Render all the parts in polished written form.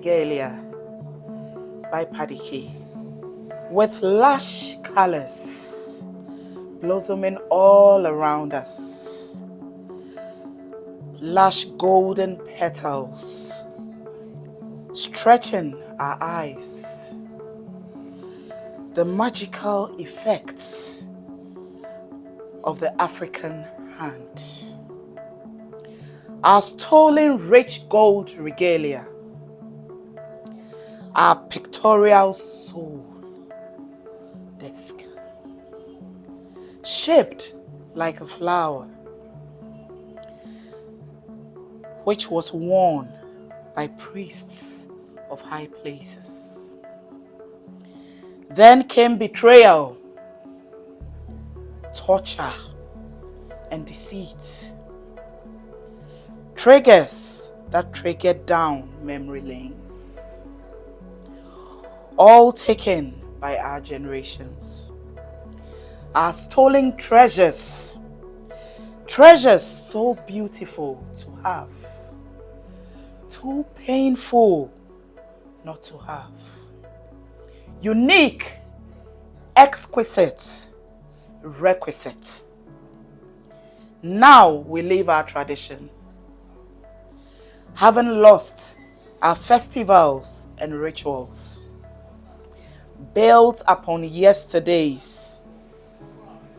Regalia by PADIKI, with lush colors blossoming all around us, lush golden petals stretching our eyes, the magical effects of the African hand. Our stolen rich gold regalia, our pictorial soul disc, shaped like a flower, which was worn by priests of high places. Then came betrayal, torture, and deceit. Triggers that triggered down memory lanes, all taken by our generations. Our stolen treasures, treasures so beautiful to have, too painful not to have. Unique, exquisite, requisite. Now we live our tradition, having lost our festivals and rituals, built upon yesterday's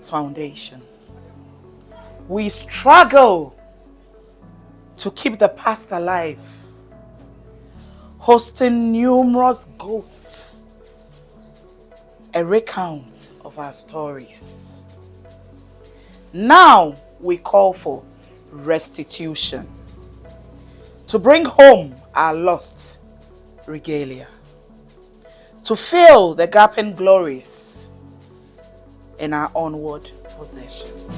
foundation. We struggle to keep the past alive, hosting numerous ghosts, a recount of our stories. Now we call for restitution, to bring home our lost regalia, to fill the gaping glories in our onward possessions.